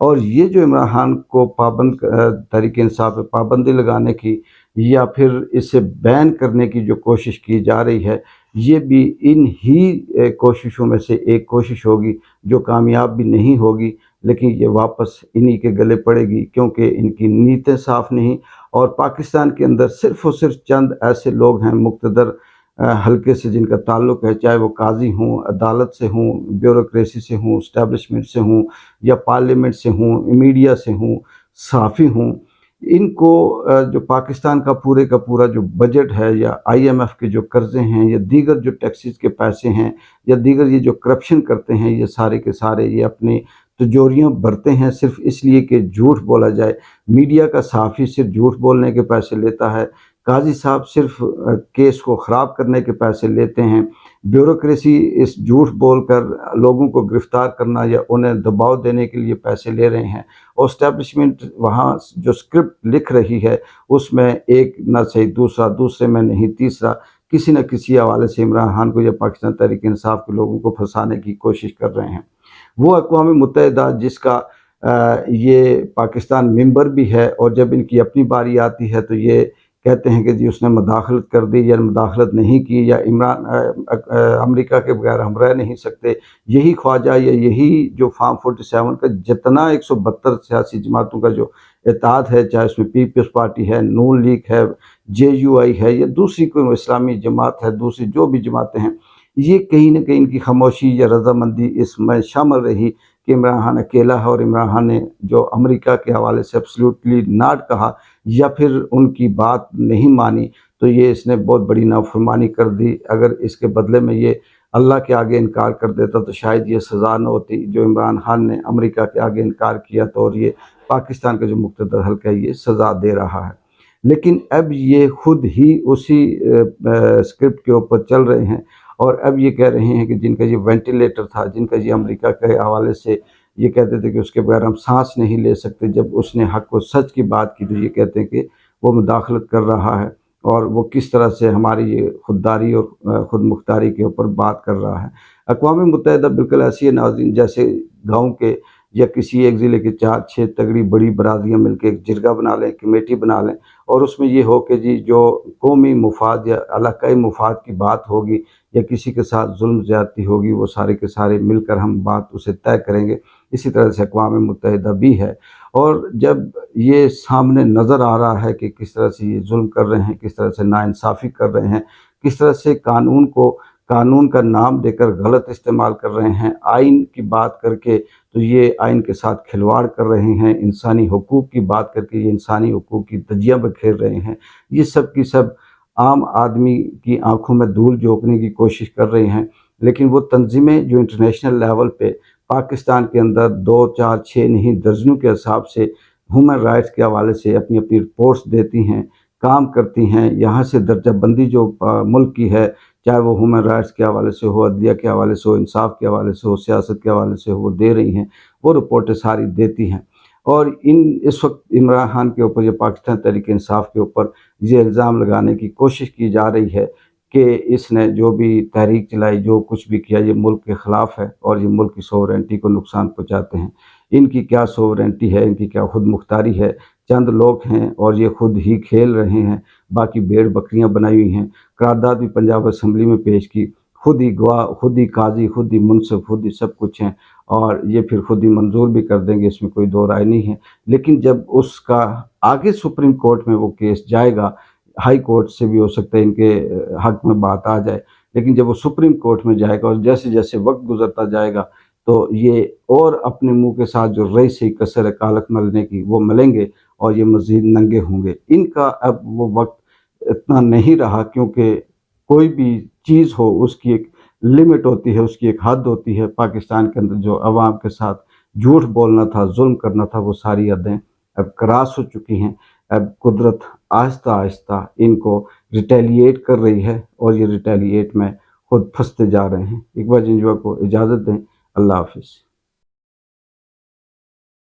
اور یہ جو عمران خان کو تحریک انصاف پہ پابندی لگانے کی یا پھر اسے بین کرنے کی جو کوشش کی جا رہی ہے، یہ بھی ان ہی کوششوں میں سے ایک کوشش ہوگی جو کامیاب بھی نہیں ہوگی، لیکن یہ واپس انہی کے گلے پڑے گی، کیونکہ ان کی نیتیں صاف نہیں۔ اور پاکستان کے اندر صرف اور صرف چند ایسے لوگ ہیں مقتدر حلقے سے جن کا تعلق ہے، چاہے وہ قاضی ہوں، عدالت سے ہوں، بیوروکریسی سے ہوں، اسٹیبلشمنٹ سے ہوں، یا پارلیمنٹ سے ہوں، میڈیا سے ہوں، صحافی ہوں، ان کو جو پاکستان کا پورا جو بجٹ ہے، یا IMF کے جو قرضے ہیں، یا دیگر جو ٹیکسز کے پیسے ہیں، یا دیگر یہ جو کرپشن کرتے ہیں، یہ سارے کے سارے یہ اپنی تجوریاں بھرتے ہیں صرف اس لیے کہ جھوٹ بولا جائے۔ میڈیا کا صحافی صرف جھوٹ بولنے کے پیسے لیتا ہے، قاضی صاحب صرف کیس کو خراب کرنے کے پیسے لیتے ہیں، بیوروکریسی اس جھوٹ بول کر لوگوں کو گرفتار کرنا یا انہیں دباؤ دینے کے لیے پیسے لے رہے ہیں، اور اسٹیبلشمنٹ وہاں جو اسکرپٹ لکھ رہی ہے اس میں ایک نہ صحیح دوسرے میں نہیں تیسرا، کسی نہ کسی حوالے سے عمران خان کو یا پاکستان تحریک انصاف کے لوگوں کو پھنسانے کی کوشش کر رہے ہیں۔ وہ اقوام متحدہ جس کا یہ پاکستان ممبر بھی ہے، اور جب ان کی اپنی باری آتی ہے تو یہ کہتے ہیں کہ جی اس نے مداخلت کر دی یا مداخلت نہیں کی، یا امریکہ کے بغیر ہم رہ نہیں سکتے۔ یہی خواجہ یا یہی جو فارم 47 کا جتنا 172 سیاسی جماعتوں کا جو اتحاد ہے، چاہے اس میں پیپلز پارٹی ہے، نون لیگ ہے، JUI ہے، یا دوسری کوئی اسلامی جماعت ہے، دوسری جو بھی جماعتیں ہیں، یہ کہیں نہ کہیں ان کی خاموشی یا رضامندی اس میں شامل رہی کہ عمران خان اکیلا ہے، اور عمران خان نے جو امریکہ کے حوالے سے ایبسلیوٹلی ناٹ کہا یا پھر ان کی بات نہیں مانی، تو یہ اس نے بہت بڑی نافرمانی کر دی۔ اگر اس کے بدلے میں یہ اللہ کے آگے انکار کر دیتا تو شاید یہ سزا نہ ہوتی جو عمران خان نے امریکہ کے آگے انکار کیا، تو اور یہ پاکستان کا جو مقتدر حلقہ ہے یہ سزا دے رہا ہے۔ لیکن اب یہ خود ہی اسی اسکرپٹ کے اوپر چل رہے ہیں، اور اب یہ کہہ رہے ہیں کہ جن کا یہ وینٹیلیٹر تھا، جن کا یہ امریکہ کے حوالے سے یہ کہتے تھے کہ اس کے بغیر ہم سانس نہیں لے سکتے، جب اس نے حق و سچ کی بات کی تو یہ کہتے ہیں کہ وہ مداخلت کر رہا ہے، اور وہ کس طرح سے ہماری یہ خودداری اور خود مختاری کے اوپر بات کر رہا ہے۔ اقوام متحدہ بالکل ایسی ہے ناظرین جیسے گاؤں کے یا کسی ایک ضلع کے 4-6 تگڑی بڑی برادریاں مل کے ایک جرگہ بنا لیں، کمیٹی بنا لیں، اور اس میں یہ ہو کہ جی جو قومی مفاد یا علاقائی مفاد کی بات ہوگی یا کسی کے ساتھ ظلم زیادتی ہوگی، وہ سارے کے سارے مل کر ہم بات اسے طے کریں گے۔ اسی طرح سے اقوام متحدہ بھی ہے، اور جب یہ سامنے نظر آ رہا ہے کہ کس طرح سے یہ ظلم کر رہے ہیں، کس طرح سے ناانصافی کر رہے ہیں، کس طرح سے قانون کا نام دے کر غلط استعمال کر رہے ہیں، آئین کی بات کر کے تو یہ آئین کے ساتھ کھلواڑ کر رہے ہیں، انسانی حقوق کی بات کر کے یہ انسانی حقوق کی دھجیاں بکھیر رہے ہیں، یہ سب کی سب عام آدمی کی آنکھوں میں دھول جھونکنے کی کوشش کر رہے ہیں۔ لیکن وہ تنظیمیں جو انٹرنیشنل لیول پہ پاکستان کے اندر 2، 4، 6 نہیں درجنوں کے حساب سے ہیومن رائٹس کے حوالے سے اپنی رپورٹس دیتی ہیں، کام کرتی ہیں، یہاں سے درجہ بندی جو ملک کی ہے، چاہے وہ ہیومن رائٹس کے حوالے سے ہو، عدلیہ کے حوالے سے ہو، انصاف کے حوالے سے ہو، سیاست کے حوالے سے ہو، وہ دے رہی ہیں، وہ رپورٹیں ساری دیتی ہیں۔ اور اس وقت عمران خان کے اوپر یا پاکستان تحریک انصاف کے اوپر یہ الزام لگانے کی کوشش کی جا رہی ہے کہ اس نے جو بھی تحریک چلائی، جو کچھ بھی کیا، یہ ملک کے خلاف ہے اور یہ ملک کی سوورنٹی کو نقصان پہنچاتے ہیں۔ ان کی کیا سوورنٹی ہے، ان کی کیا خود مختاری ہے، چند لوگ ہیں اور یہ خود ہی کھیل رہے ہیں، باقی بھیڑ بکریاں بنائی ہوئی ہیں۔ قرارداد بھی پنجاب اسمبلی میں پیش کی، خود ہی گواہ، خود ہی قاضی، خود ہی منصف، خود ہی سب کچھ ہیں، اور یہ پھر خود ہی منظور بھی کر دیں گے، اس میں کوئی دو رائے نہیں ہے۔ لیکن جب اس کا آگے سپریم کورٹ میں وہ کیس جائے گا، ہائی کورٹ سے بھی ہو سکتا ہے ان کے حق میں بات آ جائے، لیکن جب وہ سپریم کورٹ میں جائے گا اور جیسے جیسے وقت گزرتا جائے گا تو یہ اور اپنے منہ کے ساتھ جو رئی سے کسر ہے کالک ملنے کی وہ ملیں گے، اور یہ مزید ننگے ہوں گے۔ ان کا اب وہ وقت اتنا نہیں رہا، کیونکہ کوئی بھی چیز ہو اس کی ایک لمٹ ہوتی ہے، اس کی ایک حد ہوتی ہے۔ پاکستان کے اندر جو عوام کے ساتھ جھوٹ بولنا تھا، ظلم کرنا تھا، وہ ساری حدیں اب کراس ہو چکی ہیں۔ اب قدرت آہستہ آہستہ ان کو ریٹیلیٹ کر رہی ہے، اور یہ ریٹیلیٹ میں خود پھنستے جا رہے ہیں۔ اقبال جنجوعہ کو اجازت دیں، اللہ حافظ۔